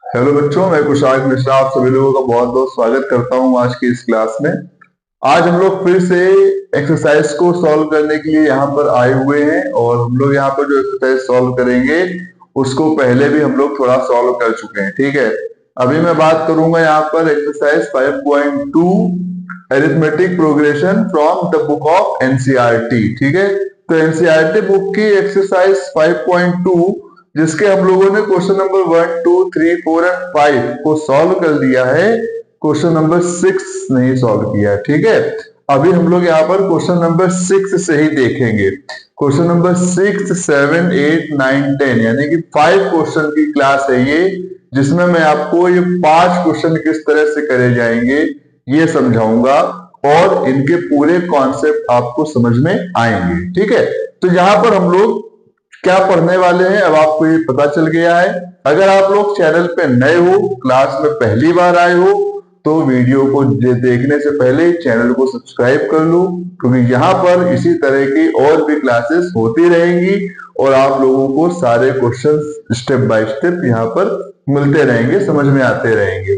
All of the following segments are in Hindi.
हेलो बच्चों, मैं कुशाग मिश्रा आप सभी लोगों का बहुत बहुत स्वागत करता हूं आज की इस क्लास में। आज हम लोग फिर से एक्सरसाइज को सॉल्व करने के लिए यहाँ पर आए हुए हैं और हम लोग यहाँ पर जो एक्सरसाइज सॉल्व करेंगे उसको पहले भी हम लोग थोड़ा सॉल्व कर चुके हैं। ठीक है, अभी मैं बात करूंगा यहाँ पर exercise 5.2 arithmetic progression from the book of NCERT. ठीक है, तो एनसीईआरटी बुक की एक्सरसाइज 5.2 जिसके हम लोगों ने क्वेश्चन नंबर 1, 2, 3, 4 एंड 5 को सॉल्व कर दिया है, क्वेश्चन नंबर 6 नहीं सॉल्व किया है। ठीक है, अभी हम लोग यहाँ पर क्वेश्चन नंबर 6 से ही देखेंगे। क्वेश्चन नंबर 6, 7, 8, 9, 10 यानी कि 5 क्वेश्चन की क्लास है ये, जिसमें मैं आपको ये 5 क्वेश्चन किस तरह से करे जाएंगे ये समझाऊंगा और इनके पूरे कॉन्सेप्ट आपको समझ में आएंगे। ठीक है, तो यहाँ पर हम लोग क्या पढ़ने वाले हैं अब आपको ये पता चल गया है। अगर आप लोग चैनल पे नए हो, क्लास में पहली बार आए हो, तो वीडियो को देखने से पहले चैनल को सब्सक्राइब कर लो, क्योंकि यहाँ पर इसी तरह की और भी क्लासेस होती रहेंगी और आप लोगों को सारे क्वेश्चन स्टेप बाय स्टेप यहाँ पर मिलते रहेंगे, समझ में आते रहेंगे।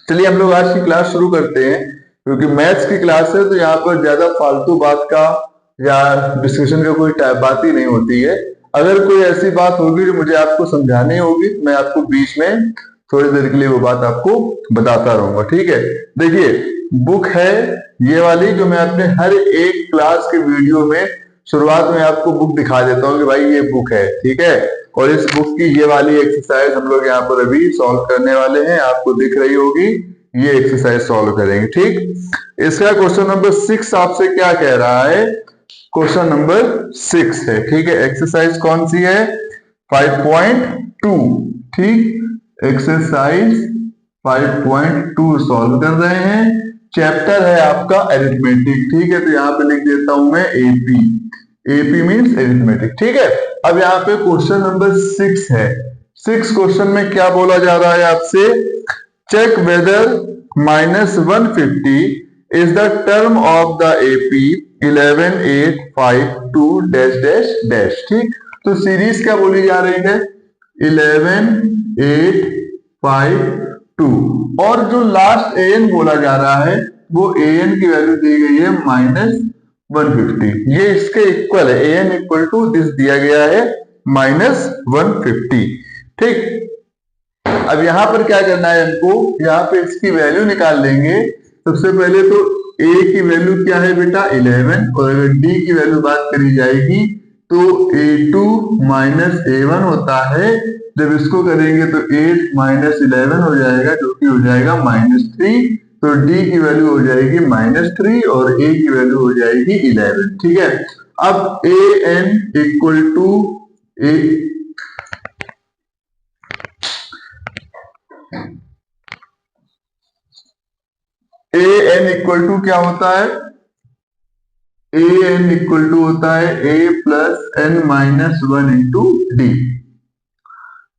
चलिए हम लोग आज की क्लास शुरू करते हैं। क्योंकि मैथ्स की क्लास है तो यहाँ पर ज्यादा फालतू बात का या डिस्कशन का कोई बात ही नहीं होती है। अगर कोई ऐसी बात होगी जो मुझे आपको समझानी होगी, मैं आपको बीच में थोड़ी देर के लिए वो बात आपको बताता रहूंगा। ठीक है, देखिए बुक है ये वाली जो मैं अपने हर एक क्लास के वीडियो में शुरुआत में आपको बुक दिखा देता हूँ कि भाई ये बुक है। ठीक है, और इस बुक की ये वाली एक्सरसाइज हम लोग यहाँ पर अभी सॉल्व करने वाले हैं, आपको दिख रही होगी, ये एक्सरसाइज सॉल्व करेंगे। ठीक, इसका क्वेश्चन नंबर 6 आपसे क्या कह रहा है, क्वेश्चन नंबर 6 है। ठीक है, एक्सरसाइज कौन सी है, 5.2। ठीक, एक्सरसाइज 5.2 सॉल्व कर रहे हैं। चैप्टर है आपका अरिथमेटिक। ठीक है, तो यहाँ पे लिख देता हूं मैं एपी। AP means arithmetic. ठीक है, अब यहाँ पे क्वेश्चन नंबर 6 है। 6 क्वेश्चन में क्या बोला जा रहा है आपसे, check whether -150 is the term of the AP 11, 8, 5, 2 dash dash dash। ठीक, तो सीरीज क्या बोली जा रही है, 11, 8, 5, 2 और जो लास्ट an बोला जा रहा है वो an की वैल्यू दी गई है -150। ये इसके इक्वल है, an इक्वल टू दिस दिया गया है -150। ठीक, अब यहां पर क्या करना है हमको, यहाँ पे इसकी वैल्यू निकाल लेंगे। सबसे पहले तो a की वैल्यू क्या है बेटा 11, और अगर d की वैल्यू बात करी जाएगी तो a2 a1 होता है। जब इसको करेंगे तो 8 -11 हो जाएगा जो कि हो जाएगा -3, तो d की वैल्यू हो जाएगी -3 और a की वैल्यू हो जाएगी 11। ठीक है, अब an equal to an equal to क्या होता है, an इक्वल टू होता है a plus n -1 into D.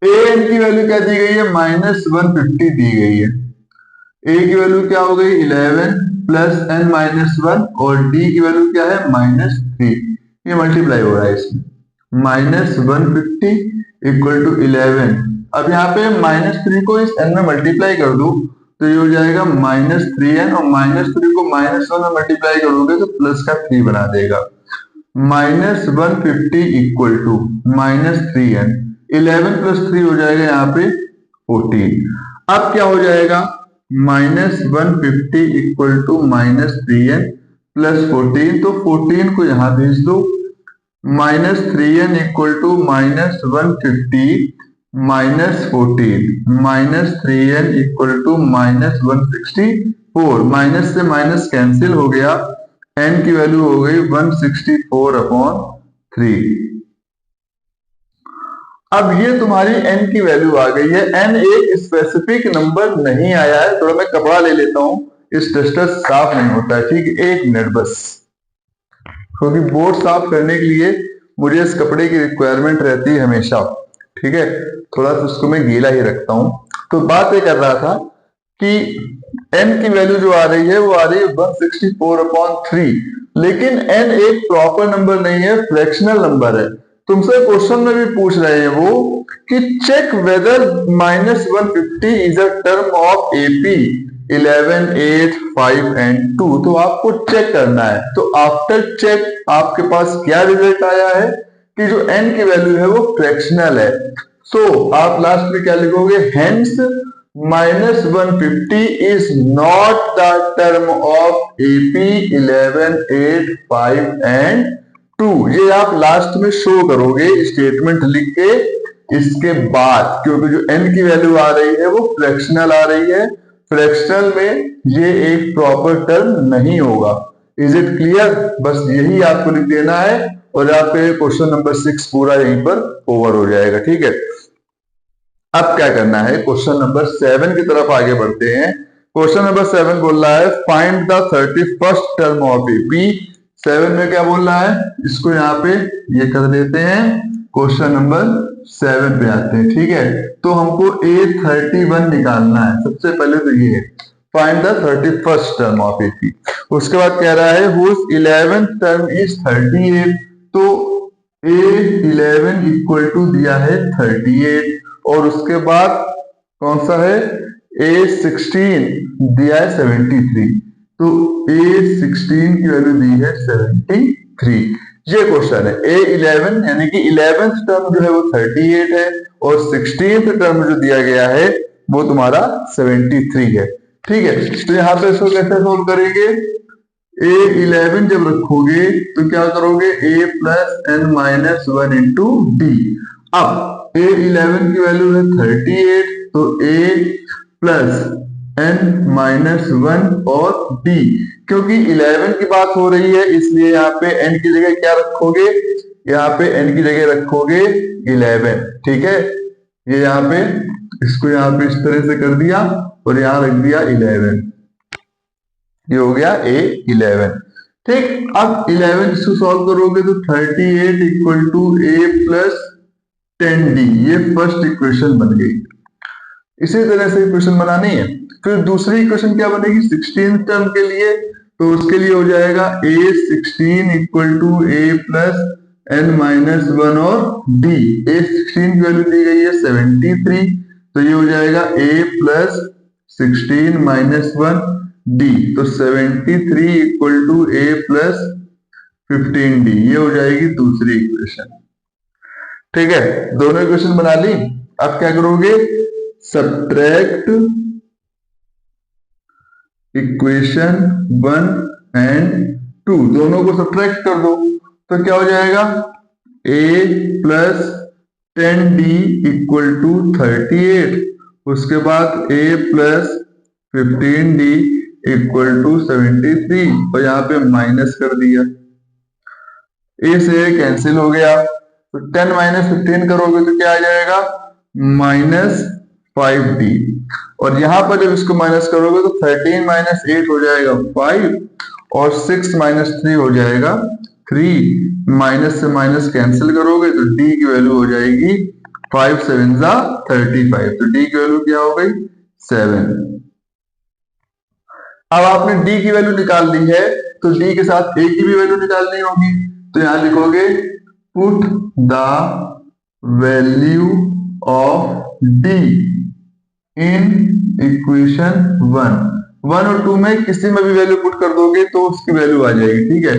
an की वैल्यू क्या दी गई है, -150 दी गई है। a की वैल्यू क्या हो गई 11 प्लस n -1 और d की वैल्यू क्या है -3। ये मल्टीप्लाई हो रहा है इसमें, -150 इक्वल टू 11। अब यहाँ पे -3 को इस n में मल्टीप्लाई कर दो तो ये हो जाएगा -3n और -3 को -1 में मल्टीप्लाई करोगे तो प्लस का 3 बना देगा। -150 इक्वल टू -3n, 11 प्लस 3 हो जाएगा यहाँ पे 14। अब क्या हो जाएगा, -150 इक्वल टू -3n प्लस 14, तो 14 को यहाँ भेज दो। -3n equal to -150 -14, -3n equal to -164। Minus से माइनस कैंसिल हो गया, n की वैल्यू हो गई 164/3। अब ये तुम्हारी n की वैल्यू आ गई है। n एक स्पेसिफिक नंबर नहीं आया है, थोड़ा मैं कपड़ा ले लेता हूं, इस टेस्टर साफ नहीं होता है। ठीक है, 1 मिनट बस, क्योंकि बोर्ड साफ करने के लिए मुझे इस कपड़े की रिक्वायरमेंट रहती है हमेशा। ठीक है, थोड़ा सा उसको मैं गीला ही रखता हूं। तो बात ये कर रहा था कि n की वैल्यू जो आ रही है वो आ रही है 164/3, लेकिन n एक प्रॉपर नंबर नहीं है, फ्रैक्शनल नंबर है। तुमसे क्वेश्चन में भी पूछ रहे हैं वो कि check whether -150 is a term of AP 11, 8, 5 and 2। तो आपको चेक करना है। तो आफ्टर चेक आपके पास क्या रिजल्ट आया है कि जो n की वैल्यू है वो फ्रैक्शनल है। सो आप लास्ट में क्या लिखोगे, hence -150 is not the term of AP 11, 8, 5 and 2। ये आप लास्ट में शो करोगे स्टेटमेंट लिख के इसके बाद, क्योंकि जो n की वैल्यू आ रही है वो फ्रैक्शनल आ रही है। फ्रैक्शनल में ये एक प्रॉपर टर्म नहीं होगा। Is it clear? बस यही आपको लिख देना है और आपके क्वेश्चन नंबर 6 पूरा यहीं पर ओवर हो जाएगा। ठीक है, अब क्या करना है, क्वेश्चन नंबर 7 की तरफ आगे बढ़ते हैं। क्वेश्चन नंबर 7 बोल रहा है find the 31st term of AP. 7 में क्या बोल रहा है, इसको यहाँ पे ये कर देते हैं। क्वेश्चन नंबर 7 पे आते हैं। ठीक है, तो हमको A31 निकालना है। सबसे पहले तो ये है find the 31st term of AP. उसके बाद कह रहा है हुज 11th टर्म इज 38। तो A11 इक्वल टू दिया है 38 और उसके बाद कौन सा है, A16 दिया है 73। तो A16 की वैल्यू दी है 73। ये क्वेश्चन है। A11 यानी कि 11th टर्म जो है वो 38 है और 16th टर्म जो दिया गया है वो तुम्हारा 73 है। ठीक है, तो यहाँ पे इसको कैसे सोल्व करेंगे, A11 जब रखोगे तो क्या करोगे, A plus n minus 1 into D. अब A11 की वैल्यू है 38, तो A प्लस n माइनस 1 और d, क्योंकि 11 की बात हो रही है इसलिए यहाँ पे n की जगह क्या रखोगे, यहाँ पे n की जगह रखोगे 11। ठीक है, ये यहाँ पे इसको यहाँ पे इस तरह से कर दिया और यहाँ रख दिया 11। ये हो गया A11। ठीक, अब 11 इसको सॉल्व करोगे तो 38 equal to A plus 10d, ये फर्स्ट इक्वेशन बन गई। इसी तरह से इक्वेशन बनानी है। फिर दूसरी इक्वेशन क्या बनेगी 16th टर्म के लिए, तो उसके लिए हो जाएगा A16 equal to A plus n minus 1 और d। A16 की वैल्यू दी गई है 73, तो ये हो जाएगा A प्लस 16 माइनस 1 d। तो 73 equal to A plus 15d, ये हो जाएगी दूसरी इक्वेशन। ठीक है, दोनों इक्वेशन बना ली। अब क्या करोगे, सब्ट्रैक्ट इक्वेशन 1 एंड 2, दोनों को सब्ट्रैक्ट कर दो तो क्या हो जाएगा, A plus 10d equal to 38, उसके बाद A plus 15d equal to 73 और यहाँ पे माइनस कर दिया, A से A कैंसिल हो गया। तो 10 माइनस 15 करोगे तो क्या आ जाएगा, माइनस 5d। और यहां पर जब इसको माइनस करोगे तो 13 माइनस 8 हो जाएगा 5 और 6 माइनस 3 हो जाएगा 3। माइनस से माइनस कैंसिल करोगे तो d की वैल्यू हो जाएगी 5 7 जा 35। तो d की वैल्यू क्या हो गई 7। अब आपने d की वैल्यू निकाल ली है तो d के साथ a की भी वैल्यू निकालनी होगी। तो यहां लिखोगे put the value of d in equation 1 और 2 में किसी में भी वैल्यू पुट कर दोगे तो उसकी वैल्यू आ जाएगी। ठीक है,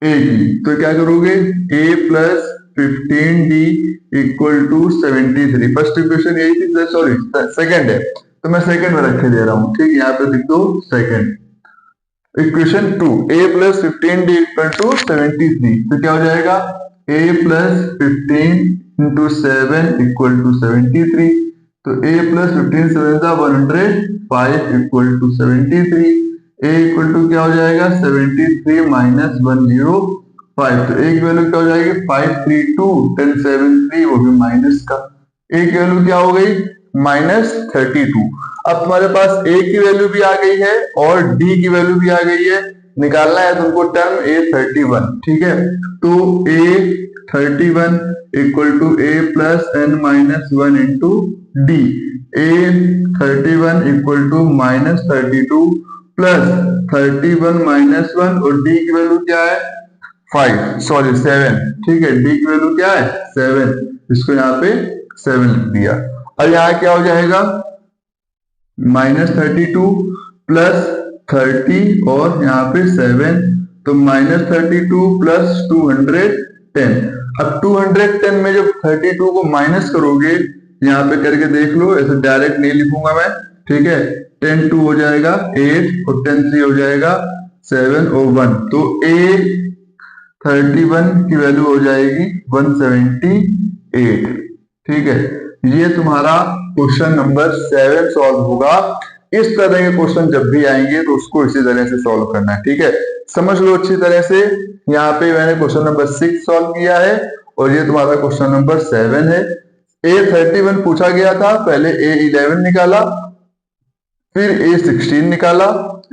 a की, तो क्या करोगे a plus 15d equal to 73। First equation यही थी, सॉरी सेकंड है तो मैं सेकंड में रख के दे रहा हूं। ठीक, यहाँ पे लिख दो second. Equation 2 a plus 15d equal to 73, तो क्या हो जाएगा a plus 15 into 7 equal to 73। तो a प्लस 15 7 जा 105 equal to 73। a equal to क्या हो जाएगा 73 माइनस 105। तो a की वैल्यू क्या हो जाएगी 532 1073, वो भी माइनस का। a की वैल्यू क्या हो गई माइनस 32। अब तुम्हारे पास a की वैल्यू भी आ गई है और d की वैल्यू भी आ गई है। निकालना है तुमको टर्म A31। ठीक है, तो A31 equal to A plus n minus 1 into D. A31 equal to minus 32 plus 31 minus 1 और d की वैल्यू क्या है 5 सॉरी 7, ठीक है। डी की वैल्यू क्या है 7, इसको यहाँ पे 7 लिख दिया। अब यहाँ क्या हो जाएगा -32 प्लस 30 और यहाँ पे 7, तो -32 प्लस 210। अब 210 में जब 32 को माइनस करोगे, यहाँ पे करके देख लो, ऐसे डायरेक्ट नहीं लिखूंगा मैं, ठीक है। 10 2 हो जाएगा 8 और 10 3 हो जाएगा 7 और 1, तो ए 31 की वैल्यू हो जाएगी 178, ठीक है। ये तुम्हारा क्वेश्चन नंबर 7 सॉल्व होगा। इस तरह के क्वेश्चन जब भी आएंगे तो उसको इसी तरह से सॉल्व करना है, ठीक है। समझ लो अच्छी तरह से। यहाँ पे मैंने क्वेश्चन नंबर 6 सॉल्व किया है और ये तुम्हारा क्वेश्चन नंबर 7 है। A31 पूछा गया था, पहले A11 निकाला, फिर A16 निकाला।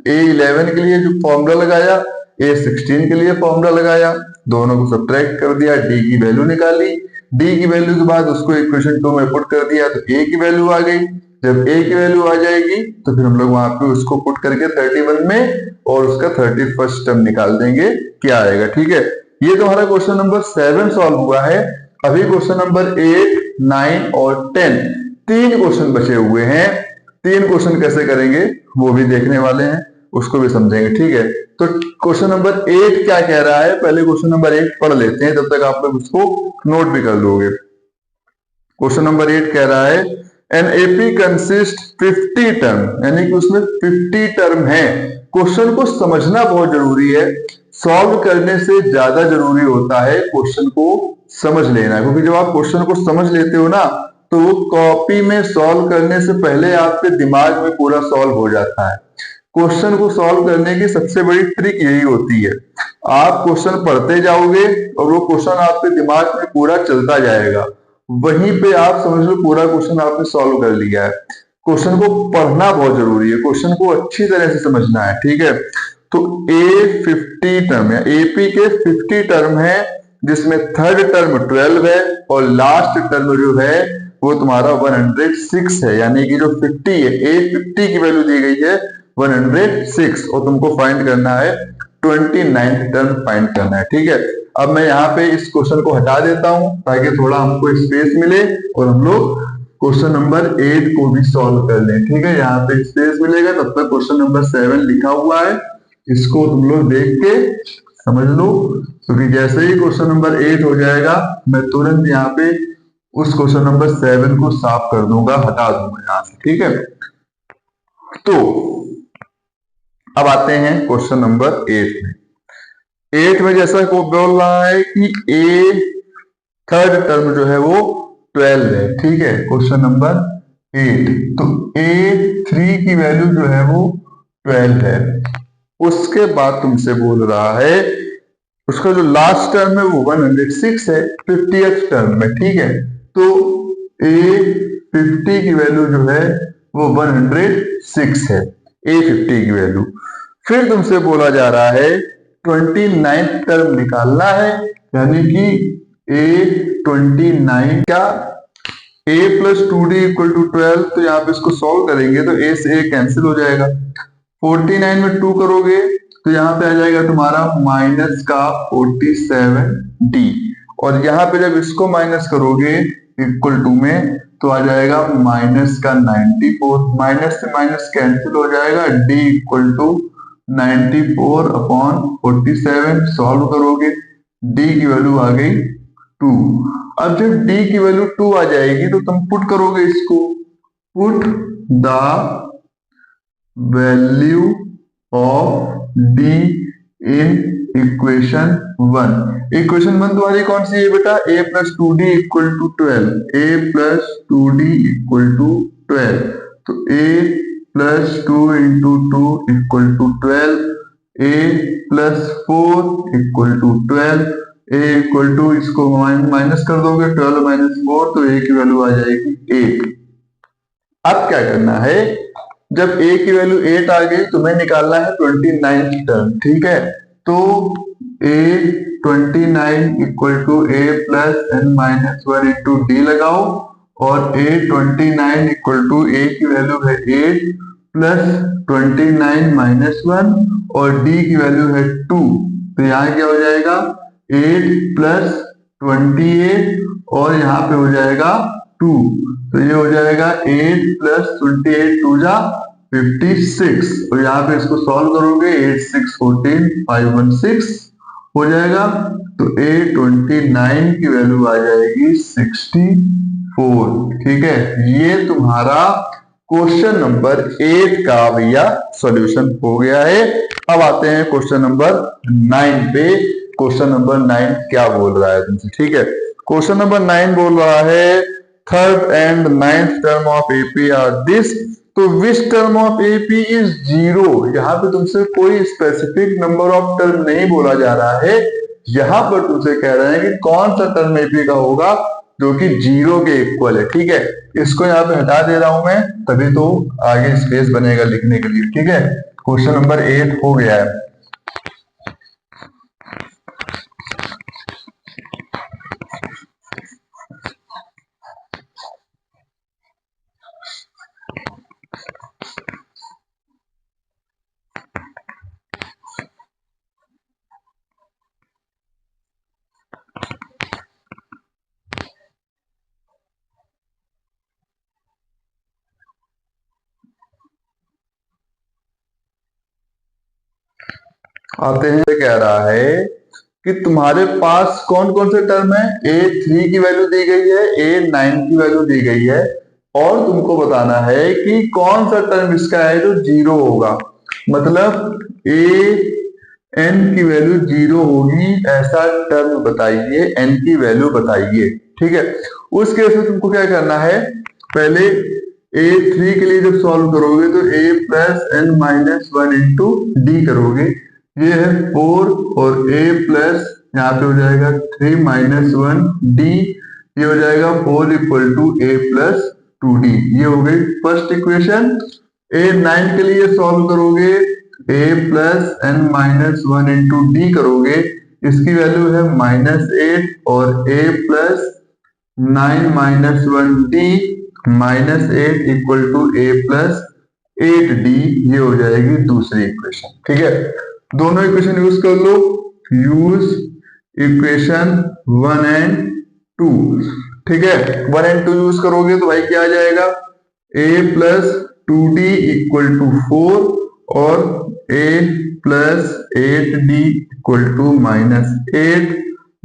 A11 के लिए जो फॉर्मूला लगाया, A16 के लिए फॉर्मूला लगाया, दोनों को सब्ट्रैक्ट कर दिया, D की वैल्यू निकाली। D की वैल्यू के बाद उसको इक्वेशन 2 में पुट कर दिया तो A की वैल्यू आ गई। जब A की वैल्यू आ जाएगी तो फिर हम लोग वहां पे उसको पुट करके 31 में और उसका 31st टर्म निकाल देंगे, क्या आएगा, ठीक है। ये तुम्हारा क्वेश्चन नंबर 7 सॉल्व हुआ है। अभी क्वेश्चन नंबर 8, 9 और 10 तीन क्वेश्चन बचे हुए हैं। तीन क्वेश्चन कैसे करेंगे वो भी देखने वाले हैं, उसको भी समझेंगे, ठीक है। तो क्वेश्चन नंबर 8 क्या कह रहा है, पहले क्वेश्चन नंबर 8 पढ़ लेते हैं, तब तक आप लोग उसको नोट भी कर लोगे। क्वेश्चन नंबर 8 कह रहा है एन एपी कंसिस्ट 50 टर्म, यानी कि उसमें 50 टर्म है। क्वेश्चन को समझना बहुत जरूरी है, सॉल्व करने से ज्यादा जरूरी होता है क्वेश्चन को समझ लेना, क्योंकि जब आप क्वेश्चन को समझ लेते हो ना तो वो कॉपी में सॉल्व करने से पहले आपके दिमाग में पूरा सॉल्व हो जाता है। क्वेश्चन को सॉल्व करने की सबसे बड़ी ट्रिक यही होती है, आप क्वेश्चन पढ़ते जाओगे और वो क्वेश्चन आपके दिमाग में पूरा चलता जाएगा, वहीं पे आप समझ लो पूरा क्वेश्चन आपने सॉल्व कर लिया है। क्वेश्चन को पढ़ना बहुत जरूरी है, क्वेश्चन को अच्छी तरह से समझना है, ठीक है। तो A50 टर्म है, एपी के 50 टर्म है, जिसमें थर्ड टर्म 12 है और लास्ट टर्म जो है वो तुम्हारा 106 है, यानी कि जो 50 है, A50 की वैल्यू दी गई है 106 और तुमको फाइंड करना है 29th टर्म फाइंड करना है, ठीक है। अब मैं यहाँ पे इस क्वेश्चन को हटा देता हूं ताकि थोड़ा हमको स्पेस मिले और हम लोग क्वेश्चन नंबर 8 को भी सॉल्व कर लें, ठीक है। यहाँ पे स्पेस मिलेगा, तब तक क्वेश्चन नंबर 7 लिखा हुआ है, इसको तुम लोग देख के समझ लो, क्योंकि जैसे ही क्वेश्चन नंबर 8 हो जाएगा मैं तुरंत यहाँ पे उस क्वेश्चन नंबर 7 को साफ कर दूंगा, हटा दूंगा यहाँ से, ठीक है। तो अब आते हैं क्वेश्चन नंबर 8 में। 8 में जैसा को बोल रहा है कि ए थर्ड टर्म जो है वो 12 है, ठीक है। क्वेश्चन नंबर 8, तो A3 की वैल्यू जो है वो 12 है। उसके बाद तुमसे बोल रहा है उसका जो लास्ट टर्म है वो 106 है 50th टर्म में, ठीक है। तो A50 की वैल्यू जो है वो 106 है, A50 की वैल्यू। फिर तुमसे बोला जा रहा है 29th टर्म निकालना है, यानी कि A29 क्या, A plus 2D equal to 12, तो यहाँ पे इसको सॉल्व करेंगे तो A से A कैंसिल हो जाएगा। 49 में 2 करोगे तो यहाँ पे आ जाएगा तुम्हारा माइनस का 47D, और यहाँ पे जब इसको माइनस करोगे इक्वल टू में तो आ जाएगा माइनस का 94, माइनस से माइनस कैंसिल हो जाएगा, D equal to 94 upon 47, solve करोगे D की वैल्यू आ गई 2। अब जब D की वैल्यू 2 आ जाएगी तो तुम पुट करोगे इसको, put the value of D in equation 1। Equation 1 तुम्हारी कौन सी है बेटा, A plus 2D equal to 12, A plus 2D equal to 12, तो A plus 2 into 2 equal to 12, A plus 4 equal to 12, A equal to इसको माइनस कर दोगे 12 माइनस 4, तो A की वैल्यू आ जाएगी 8। अब क्या करना है, जब A की वैल्यू 8 आ गई तुम्हें निकालना है 29th टर्म, ठीक है। तो A29 equal to A plus n minus 1 into D लगाओ, और A29 इक्वल टू A की वैल्यू है 8 प्लस 29 माइनस 1 और D की वैल्यू है 2, तो यहाँ क्या हो जाएगा 8 प्लस 28 और यहाँ पे हो जाएगा 2, तो ये हो जाएगा 8 प्लस 28 2 जा 56, और यहाँ पे इसको सॉल्व करोगे 8 6 14 516 हो जाएगा, तो 829 की वैल्यू आ जाएगी 64। ठीक है, ये तुम्हारा क्वेश्चन नंबर 8 का भैया सॉल्यूशन हो गया है। अब आते हैं क्वेश्चन नंबर 9 पे। क्वेश्चन नंबर 9 क्या बोल रहा है तुमसे? ठीक है, क्वेश्चन नंबर 9 बोल रहा है third and ninth term of AP are this, तो which term of AP is zero. यहाँ पे तुमसे कोई स्पेसिफिक नंबर ऑफ टर्म नहीं बोला जा रहा है, यहाँ पर तुमसे कह रहे हैं कि कौन सा टर्म एपी का होगा जो कि जीरो के इक्वल है। ठीक है, इसको यहाँ पे हटा दे रहा हूं मैं, तभी तो आगे स्पेस बनेगा लिखने के लिए। ठीक है, क्वेश्चन नंबर 8 हो गया है। आते हैं, कह रहा है कि तुम्हारे पास कौन कौन से टर्म है। A3 की वैल्यू दी गई है, A9 की वैल्यू दी गई है, और तुमको बताना है कि कौन सा टर्म इसका है जो जीरो होगा। मतलब An की वैल्यू जीरो होगी ऐसा टर्म बताइए, n की वैल्यू बताइए। ठीक है, उस केस में तुमको क्या करना है, पहले A3 के लिए जब सॉल्व करोगे तो a plus N minus one into D करोगे, ये है 4, और a प्लस यहाँ पे हो जाएगा 3 माइनस वन डी, ये हो जाएगा 4 equal to a plus 2d। ये हो गई फर्स्ट इक्वेशन। A9 के लिए सॉल्व करोगे, a plus N minus one into D करोगे, इसकी वैल्यू है -8, और a plus 9 minus one D -8 equal to a plus 8d, ये हो जाएगी दूसरी इक्वेशन। ठीक है, दोनों इक्वेशन यूज कर लो, यूज इक्वेशन 1 एंड 2। ठीक है, 1 एंड 2 यूज करोगे तो भाई क्या आ जाएगा, a plus 2d equal to 4, और a plus 8d equal to -8,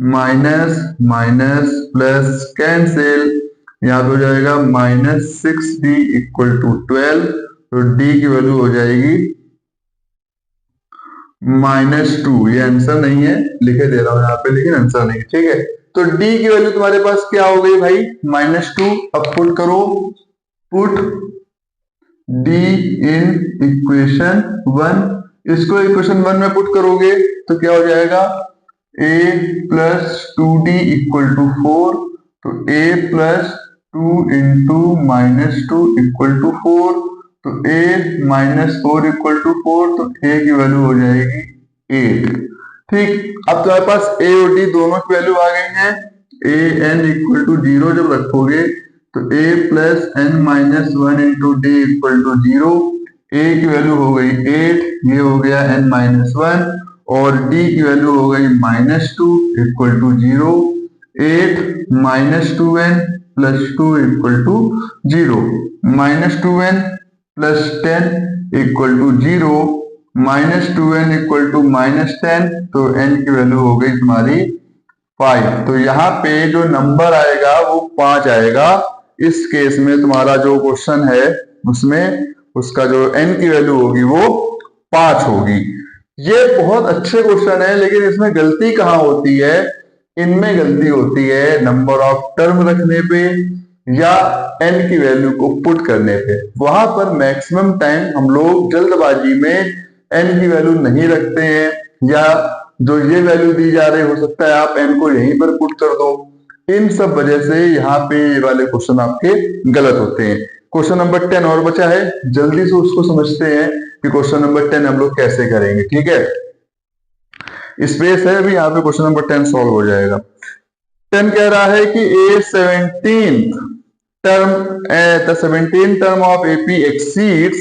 minus minus plus cancel, यहाँ पे हो जाएगा -6d इक्वल टू 12, तो d की वैल्यू हो जाएगी -2। ये आंसर नहीं है, लिखे दे रहा हूं यहाँ पे, लेकिन आंसर नहीं है। ठीक है, तो d की वैल्यू तुम्हारे पास क्या हो गई भाई, -2। अब पुट करो, पुट d इन इक्वेशन 1, इसको इक्वेशन 1 में पुट करोगे तो क्या हो जाएगा, a plus 2d equal to 4, तो a plus 2 into -2 equal to 4, तो a -4 इक्वल टू 4, तो a की वैल्यू हो जाएगी 8। ठीक, अब तुम्हारे पास a और d दोनों की वैल्यू आ गई है। an इक्वल टू 0 जब रखोगे तो a plus N minus one into D equal to 0, a की वैल्यू हो गई 8, ये हो गया n माइनस वन, और d की वैल्यू हो गई -2 equal to 0, 8 minus 2n plus 2 equal to 0, -2n plus 10 equal to 0, -2n equal to -10, तो n की वैल्यू हो गई तुम्हारी 5। तो यहाँ पे जो नंबर आएगा वो 5 आएगा। इस केस में तुम्हारा जो क्वेश्चन है उसमें उसका जो n की वैल्यू होगी वो 5 होगी। ये बहुत अच्छे क्वेश्चन है, लेकिन इसमें गलती कहाँ होती है, इनमें गलती होती है नंबर ऑफ टर्म रखने पे या n की वैल्यू को पुट करने पे। वहां पर मैक्सिमम टाइम हम लोग जल्दबाजी में n की वैल्यू नहीं रखते हैं, या जो ये वैल्यू दी जा रही हो सकता है आप n को यहीं पर पुट कर दो। इन सब वजह से यहाँ पे ये वाले क्वेश्चन आपके गलत होते हैं। क्वेश्चन नंबर 10 और बचा है, जल्दी से उसको समझते हैं कि क्वेश्चन नंबर 10 हम लोग कैसे करेंगे। ठीक है, स्पेस है अभी, यहाँ पे क्वेश्चन नंबर 10 सॉल्व हो जाएगा। 10 कह रहा है कि a 17th term of AP exceeds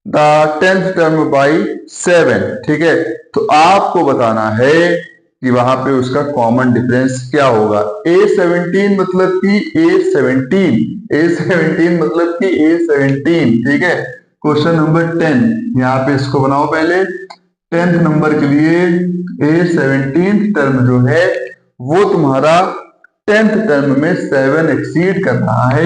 the 10th term by 7। ठीक है, तो आपको बताना है कि वहां पे उसका कॉमन डिफरेंस क्या होगा। A17 मतलब कि A17 मतलब कि A17, ठीक है। क्वेश्चन नंबर 10, यहाँ पे इसको बनाओ पहले। 10th नंबर के लिए A17 टर्म जो है वो तुम्हारा 10th टर्म में 7 एक्सीड कर रहा है,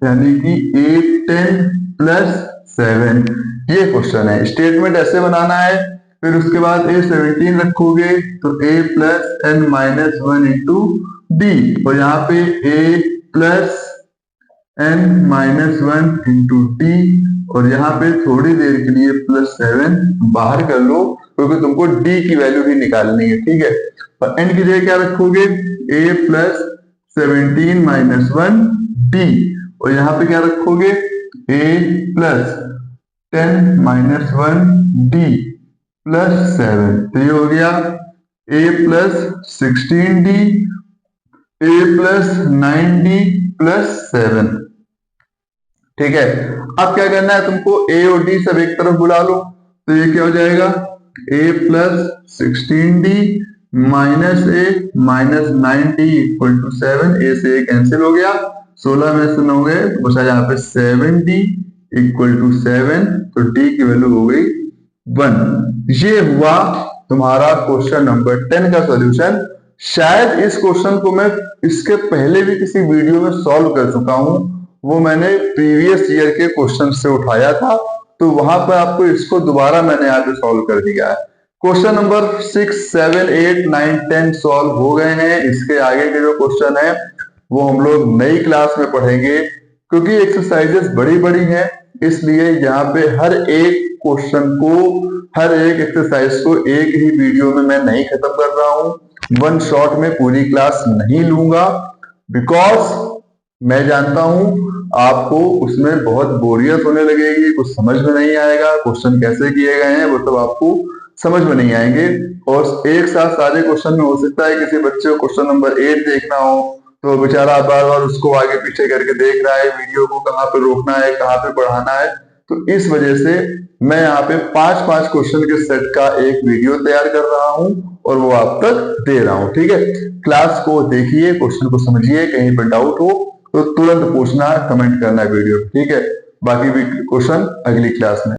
यानी कि A10 प्लस 7। ये क्वेश्चन है। स्टेटमेंट ऐसे बनाना है, फिर उसके बाद A17 रखोगे तो A plus n minus 1 into D, और यहाँ पे A plus n minus 1 into D, और यहाँ पे थोड़ी देर के लिए प्लस 7 बाहर कर लो, क्योंकि तुमको d की वैल्यू ही निकालनी है, ठीक है। और n की जगह क्या रखोगे, A प्लस 17 माइनस 1 डी, और यहाँ पे क्या रखोगे, A plus 10 minus 1 D plus 7। तो ये हो गया A plus 16D, A plus 9D plus 7, ठीक है। अब क्या करना है तुमको, A और D सब एक तरफ बुला लो, तो ये क्या हो जाएगा, A plus 16D minus A minus 9D equal to 7। A से A कैंसिल हो गया, 16 में से 9 गए तो बचा यहाँ पे 7D इक्वल टू 7, तो D की वैल्यू हो गई 1। ये हुआ तुम्हारा क्वेश्चन नंबर 10 का सॉल्यूशन। शायद इस क्वेश्चन को मैं इसके पहले भी किसी वीडियो में सॉल्व कर चुका हूं, वो मैंने प्रीवियस ईयर के क्वेश्चन से उठाया था, तो वहां पर आपको इसको दोबारा मैंने यहाँ पे सॉल्व कर दिया है। क्वेश्चन नंबर 6, 7, 8, 9, 10 सॉल्व हो गए हैं। इसके आगे के जो क्वेश्चन है वो हम लोग नई क्लास में पढ़ेंगे, क्योंकि एक्सरसाइजेस बड़ी बड़ी हैं, इसलिए यहाँ पे हर एक क्वेश्चन को, हर एक एक्सरसाइज को एक ही वीडियो में मैं नहीं खत्म कर रहा हूँ, वन शॉट में पूरी क्लास नहीं लूंगा, बिकॉज मैं जानता हूं आपको उसमें बहुत बोरियत होने लगेगी, कुछ समझ में नहीं आएगा, क्वेश्चन कैसे किए गए हैं वो सब आपको समझ में नहीं आएंगे। और एक साथ सारे क्वेश्चन में हो सकता है किसी बच्चे को क्वेश्चन नंबर 8 देखना हो, तो बेचारा बार बार उसको आगे पीछे करके देख रहा है, वीडियो को कहाँ पे रोकना है, कहाँ पे पढ़ाना है। तो इस वजह से मैं यहाँ पे 5-5 क्वेश्चन के सेट का एक वीडियो तैयार कर रहा हूँ और वो आप तक दे रहा हूँ, ठीक है। क्लास को देखिए, क्वेश्चन को समझिए, कहीं पर डाउट हो तो तुरंत पूछना, कमेंट करना वीडियो, ठीक है। बाकी भी क्वेश्चन अगली क्लास में।